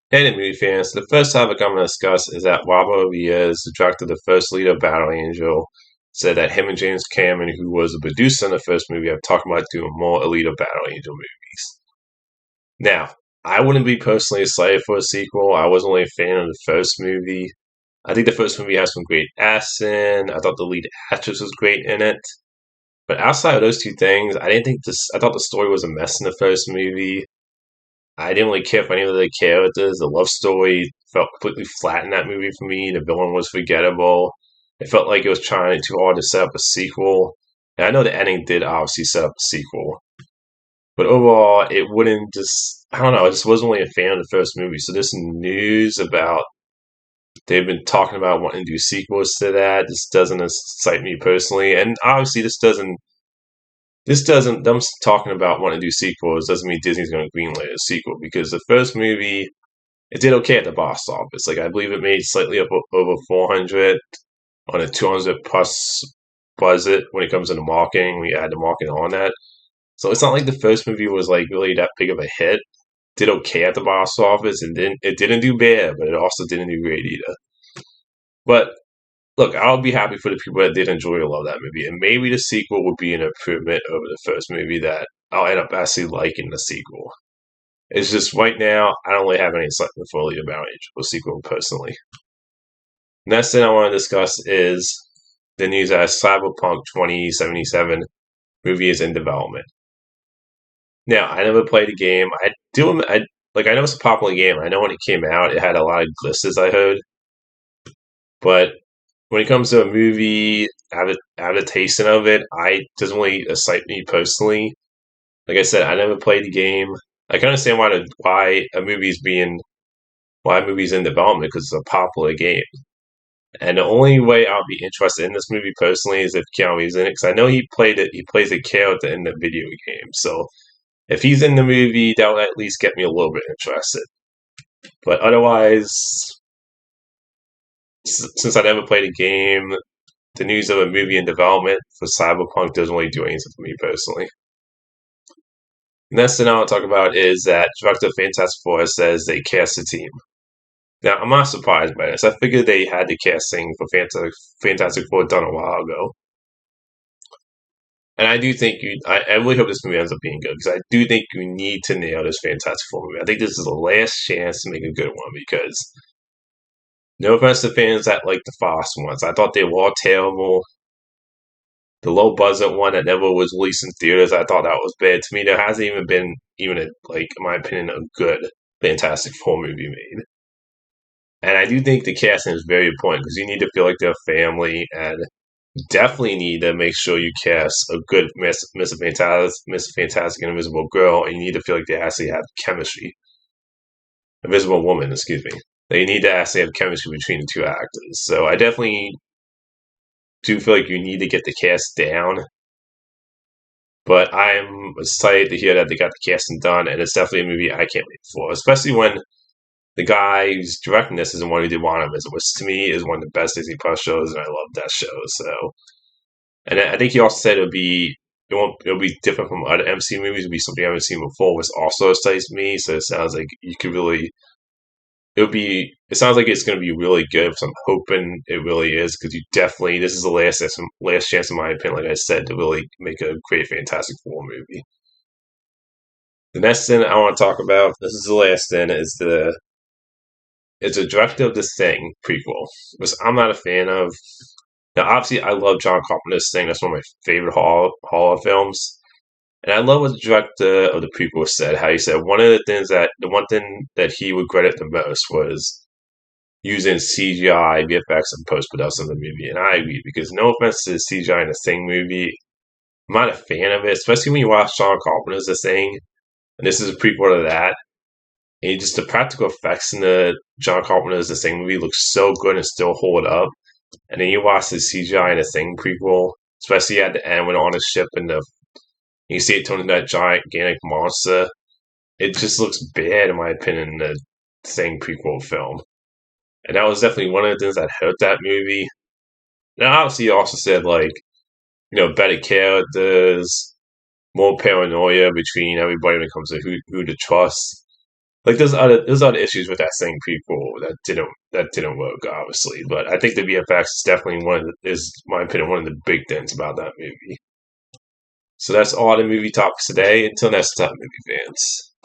Hey, the movie fans. The first topic I'm going to discuss is that Robert Diaz, the director of the first Alita Battle Angel, said that him and James Cameron, who was a producer in the first movie, have talked about doing more Alita Battle Angel movies. Now, I wouldn't be personally excited for a sequel. I wasn't really a fan of the first movie. I think the first movie has some great acts in. I thought the lead actress was great in it. But outside of those two things, I didn't think this. I thought the story was a mess in the first movie. I didn't really care for any of the characters. The love story felt completely flat in that movie for me. The villain was forgettable. It felt like it was trying too hard to set up a sequel. And I know the ending did obviously set up a sequel. But overall, it wouldn't just, I don't know, I just wasn't really a fan of the first movie. So this news about they've been talking about wanting to do sequels to that. This doesn't excite me personally. And obviously, this doesn't them talking about wanting to do sequels doesn't mean Disney's going to greenlight a sequel because the first movie it did okay at the box office. Like I believe it made slightly up over 400 on a 200 plus budget when it comes to the marketing. We add the marketing on that, so it's not like the first movie was like really that big of a hit. Did okay at the box office and didn't do bad, but it also didn't do great either. But look, I'll be happy for the people that did enjoy or love that movie, and maybe the sequel would be an improvement over the first movie that I'll end up actually liking the sequel. It's just right now I don't really have any excitement for Alita Battle Angel sequel personally. Next thing I want to discuss is the news that Cyberpunk 2077 movie is in development. Now I never played the game. I know it's a popular game. I know when it came out it had a lot of glitches I heard, but when it comes to a movie adaptation of it, I doesn't really excite me personally. Like I said, I never played the game. I can understand why a movie's in development because it's a popular game. And the only way I'll be interested in this movie personally is if Keanu Reeves in it, because I know he played it. He plays a character in the video game. So if he's in the movie, that will at least get me a little bit interested. But otherwise, since I never played a game, the news of a movie in development for Cyberpunk doesn't really do anything for me personally. Next thing I want to talk about is that director of Fantastic Four says they cast a team. Now, I'm not surprised by this. I figured they had the casting for Fantastic Four done a while ago. And I do think I really hope this movie ends up being good because I do think you need to nail this Fantastic Four movie. I think this is the last chance to make a good one because no offense to fans that like the Fox ones. I thought they were all terrible. The low budget one that never was released in theaters, I thought that was bad. To me, there hasn't even been in my opinion, a good Fantastic Four movie made. And I do think the casting is very important because you need to feel like they're a family, and definitely need to make sure you cast a good Miss Fantastic and Invisible Girl, and you need to feel like they actually have chemistry. Invisible Woman, excuse me. They need to actually have chemistry between the two actors. So I definitely do feel like you need to get the cast down. But I'm excited to hear that they got the casting done, and it's definitely a movie I can't wait for, especially when the guy who's directing this is the one who did WandaVision, which to me is one of the best Disney Plus shows, and I love that show. So, and I think he also said it'll be different from other MC movies. It'll be something I haven't seen before, which also excites me. So it sounds like you could really. It sounds like it's going to be really good. So I'm hoping it really is because you definitely. This is the last chance, in my opinion, like I said, to really make a great Fantastic Four movie. The next thing I want to talk about, this is the last thing, is the director of The Thing prequel, which I'm not a fan of. Now, obviously, I love John Carpenter's Thing. That's one of my favorite horror films. And I love what the director of the prequel said. How he said the one thing that he regretted the most was using CGI, VFX, and post production of the movie. And I agree because no offense to the CGI in the Thing movie, I'm not a fan of it, especially when you watch John Carpenter's The Thing, and this is a prequel to that. And just the practical effects in the John Carpenter's The Thing movie look so good and still hold up. And then you watch the CGI in The Thing prequel, especially at the end when on a ship and you see it turn into that gigantic monster. It just looks bad, in my opinion, in the Thing prequel film. And that was definitely one of the things that hurt that movie. And obviously, he also said, better characters, more paranoia between everybody when it comes to who to trust. like there's other issues with that same prequel that didn't work, obviously. But I think the VFX is definitely is my opinion one of the big things about that movie. So that's all the movie topics today. Until next time, movie fans.